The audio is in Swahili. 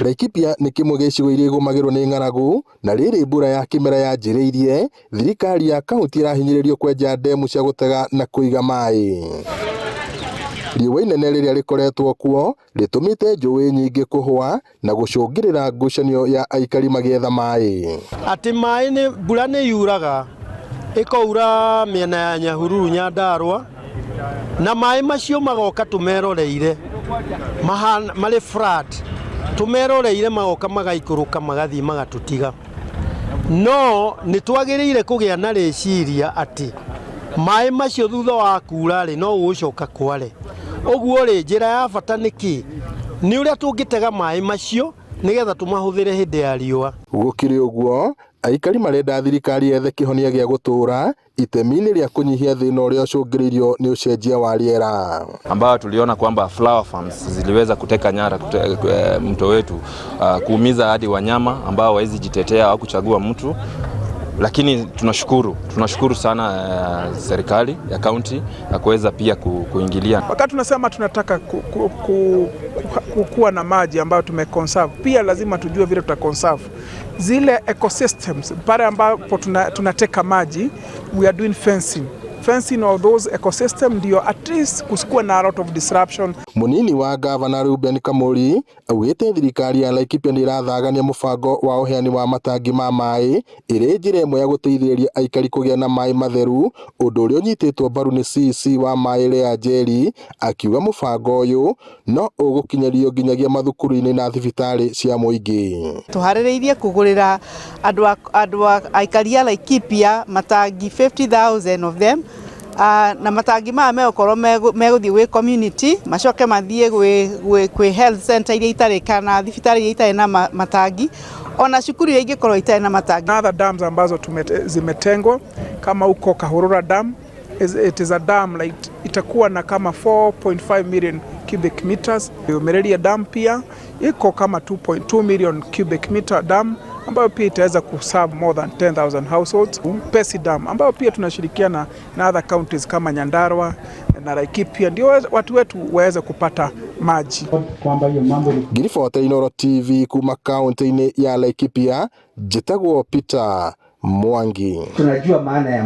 Laikipia nĩ kĩmwe gĩa icigo iria igũmagĩrwo nĩ ng'aragu, na rĩrĩ mbura ya kĩmera yanjĩrĩirie, thirikari ya kaũntĩ ĩrahinyĩrĩrio kwenja ndemu cia gũtega na kũiga maaĩ. Riũa inene rĩrĩa rĩkoretwo kuo rĩtũmĩte njũĩ nyingĩ kũhwa na gũcũngĩrĩra ngucanio ya aikari magĩetha maaĩ. Atĩ maaĩ nĩ mbura nĩ yuraga ĩkaura mĩena ya Nyahururu, Nyandarua, na maaĩ macio magoka tũmeroreire marĩ flat, tũmeroreire magoka magaikũrũka magathiĩ magatũtiga. No nĩ twagĩrĩire kũgĩa na rĩciria atĩ maaĩ macio thutha wa kuura rĩ no gũcoka kware. Ũguo rĩ njĩra ya bata nĩkĩ? Nĩ ũrĩa tũngĩtega maaĩ macio nĩgetha tũmahũthĩre hĩndĩ ya riũa. Gũkĩrĩ ũguo, aikari marenda thirikari yethe kĩhonia gĩa gũtũũra itemi-inĩ rĩa kũnyihia thĩna ũrĩa ũcũngĩrĩirio nĩ ũcenjia wa rĩera. Ambao tuliona kwamba flower farms ziliweza kuteka nyara mto wetu, kuumiza hadi wanyama ambao hawezi jitetea au kuchagua mtu. Lakini tunashukuru sana serikali ya kaunti na kuweza pia kuingilia. Wakati tunasema tunataka kuwa na maji ambayo tumeconserve, pia lazima tujue vile tutaconserve zile ecosystems. Pale ambapo tunateka maji, we are doing fencing of those ecosystem ndio at least kusikuwa na a lot of disruption. Munini wa gavana Ruben Kamuri augĩte thirikari ya Laikipia nĩ ĩrathagania mũbango wa ũheani wa matangi ma maaĩ, ĩrĩ njĩra ĩmwe ya gũteithĩrĩria aikari kũgĩa na maaĩ matheru, ũndũ ũrĩa ũnyitĩtwo mbaru nĩ CC wa maaĩ ĩmenjere, akiuga mũbango ũyũ no ũgũkinyerio nginyagia mathukuru-inĩ na thibitarĩ cia mũingĩ. Tũharĩrĩirie kũgũrĩra andũ aikari a Laikipia matangi 50,000 of them. Na matangi maya megũkorwo megũthiĩ gwĩ community, macoke mathiĩ gwĩ health center iria itarĩ kana thibitarĩ iria itarĩ na matangi, ona cukuru iria ingĩkorwo itarĩ na matangi. Other dams ambazo zimetengwa kama huko Kahurura dam, it is a dam like itakuwa na kama 4.5 million cubic meters. Umerelia dam pia iko kama 2.2 million cubic meter dam ambayo pia itaweza kuserve more than 10,000 households. Pesi dam ambayo pia tunashirikiana na other counties kama Nyandarua na Laikipia ndio watu wetu waweze kupata maji. Ngiriboti Inooro TV kuma kaunti-inĩ ya Laikipia, njĩtagwo Peter Mwangi. Tunajua maana ya